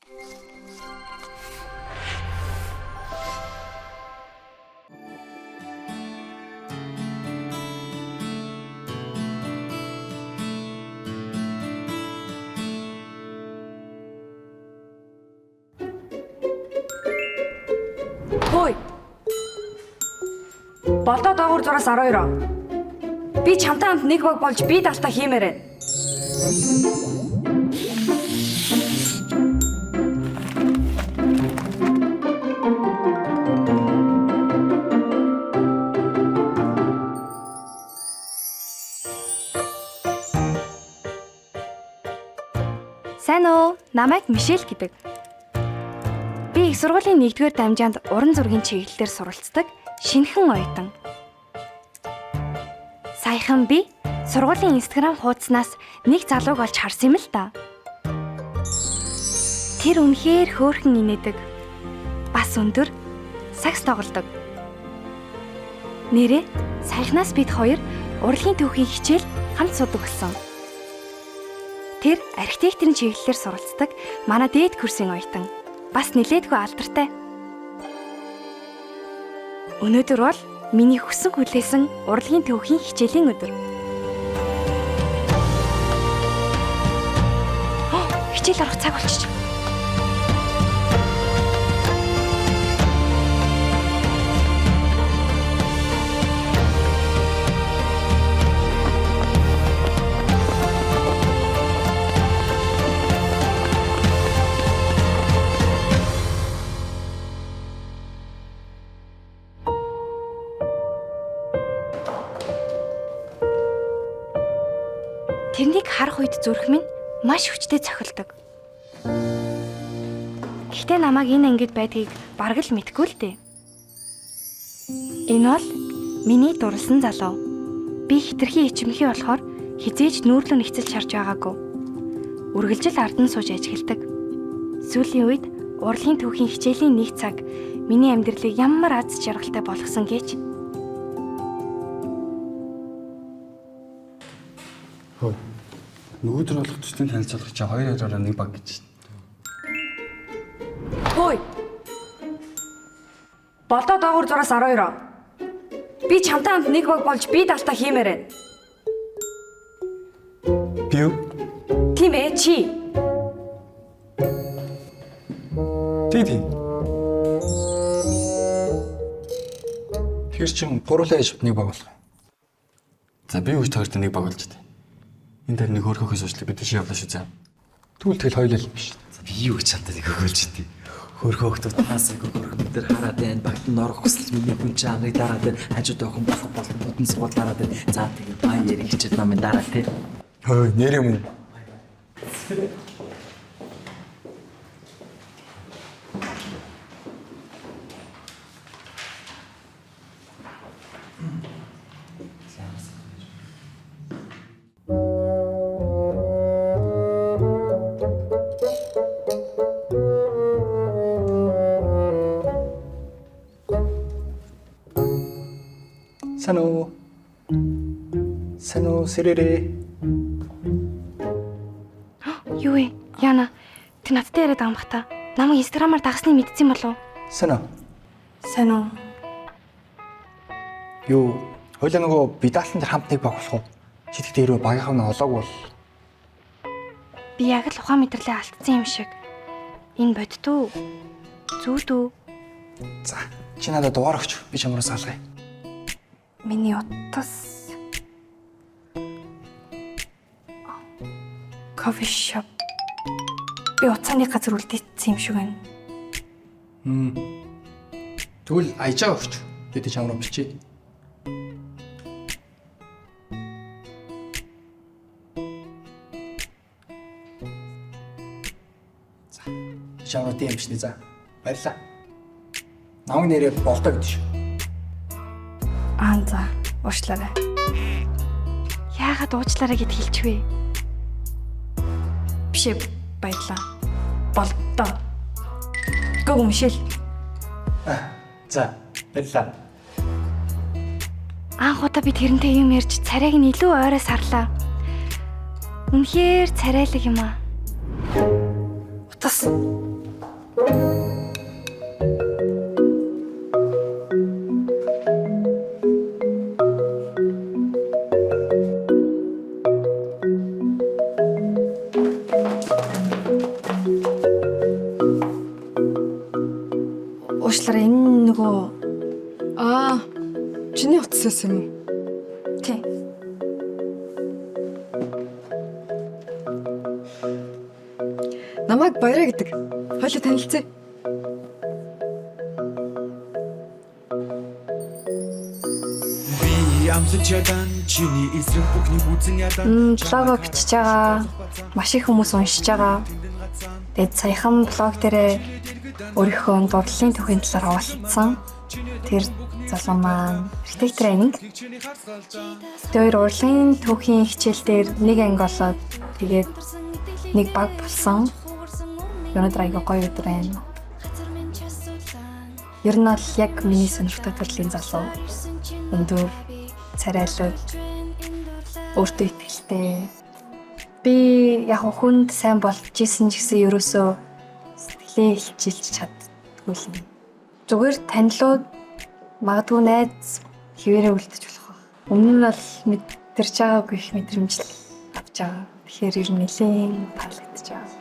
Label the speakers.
Speaker 1: Хөөе. Болоо доогуур 6-12. Би чамтай хамт нэг баг болж би далтаа хиймээр байна.
Speaker 2: Сайн уу? Намайг Мишель гэдэг. Би их сургуулийн 1-р дамжаанд уран зургийн чиглэлээр суралцдаг шинэхэн оюутан. Саяхан би сургуулийн Instagram хуудаснаас нэг залууг олж харсан юм л та. Тэр үнэхээр хөөрхөн инээдэг. Бас өндөр, сакс тоглодог. Нэрээ саяхнаас бид хоёр урлагийн төвхийн хичээл хамт судаг болсон. Тэр архитектурын чиглэлээр суралцдаг манай дээд курсын оюутан. Бас нилээдгүй алдартай. Өнөөдөр бол миний хүссэн хүлээсэн урлагийн төвхийн хичээлийн өдөр. Хичээл орох цаг болчих. Тэрнийг харах үед зүрх минь маш хүчтэй цохилдог. Гэхдээ намайг энэ ангид байдгийг бараг л мэдгүй л дээ. Энэ бол миний дурласан залуу. Би хитрхи ичимхий болохоор хизээж нүүрлөө нэгцэлж харж байгаагүй. Үргэлжил ард нь сууж ажигладаг. Сүүлийн үед урлагийн төвхийн хичээлийн нэг цаг миний амьдралыг ямар аз жаргалтай болгосон гэж.
Speaker 3: Хөөе. Нөгөөдөр болох төслийн танилцуулга чи 2-2-оор нэг баг гэж.
Speaker 1: Хөөе. Болоо доогуур 6-12. Би чамтай хамт нэг баг болж би далтаа хиймээр байна.
Speaker 3: Би юу?
Speaker 1: Тийм ээ чи.
Speaker 3: Тийм. Тэр чин гурлаа ижив нэг баг болох. За би үеч хоёрт нэг баг болж дээ. Энд дээр нэг хөрхөхөөс уучлаа бид тийш явлаа шүү заа. Тэгвэл хоёулаа л биш.
Speaker 4: За би юу гэж чамтай нэг хөгөөлж идэв. Хөрхөөхтүүд тасаг хөрхөн дээр хараад байна. Багт нь орох хүсэл миний хүн чи ангыг дараад байна. Хажууд охин болох болтон сууд дараад байна. За тэгээд баа ярих хичээд намын дараа тий.
Speaker 3: Хөөе, нэр юм уу? Сану сэрэре.
Speaker 2: Юу вэ? Яна. Тэр надтай яриад байгаа юм бах та. Намайг инстаграмаар дагсныг мэдсэн болов уу?
Speaker 3: Сану.
Speaker 1: Сайн уу?
Speaker 3: Юу? Хойлоо нөгөө бидаалтан дээр хамт нэг баг болох уу? Чи тэгтээ хэрвээ багийнхаа нь олоогүй бол
Speaker 2: Би яг л ухаан мэдрэлээ алдсан юм шиг. Энэ бодит үү? Зүуд үү?
Speaker 3: за чи надад дугаар өгч би чамраас салгая.
Speaker 2: Миний утас. Кофе шоп. Би утасны газар үлдээсэн юм шиг байна.
Speaker 3: Тэгвэл аяжаа өгч би тийч чамруу бичиж. За чамруу тийм бичнэ за. Баярлаа. Намайг нэрээ болдоо гэдэг шүү.
Speaker 2: За, уучлаарай. Яагаад уучлаарай гэд хэлчихвэ?
Speaker 1: Биш ээ, баярлаа. Болдоо. Гөө Мишель.
Speaker 3: За, баярлаа.
Speaker 2: Анх удаа би тэрнтэй юм ярьж царайг нь илүү ойроо сарлаа. Үнэхээр царайлаг юм аа.
Speaker 1: Утас. Уушлаараа энэ нөгөө
Speaker 5: Чиний утас юм уу?
Speaker 1: тий.
Speaker 5: Намайг Баяраа гэдэг. Хойлоо танилцъя.
Speaker 2: Блогоо бичиж байгаа. Маш их хүмүүс уншиж байгаа. Тэгээд саяхан блог дээрээ өөрийнхөө дурлалын түүхийн талаар хаваалцсан. Тэр залуу маань архитектор анги. Тэр урлагийн түүхийн хичээл дээр нэг анги болоод тэгээд нэг баг болсон. Өнөөдөр аяга гоё өдөр байна. Ер нь бол яг миний сонирхтой төрлийн залуу. Өндөр, царайлаг, өөртөө итгэлтэй. Би яг хүнд сайн болж исэн ч гэсэн ерөөсөө сэтгэлээ илчилж чаддгүй л. Зүгээр танилуд магадгүй найз хэвээрээ үлдэж болох байх. Өмнө нь бол мэдэрч байгаагүй их мэдрэмж авч байгаа. Тэгэхээр ер нь нэлээд таалагдж байгаа.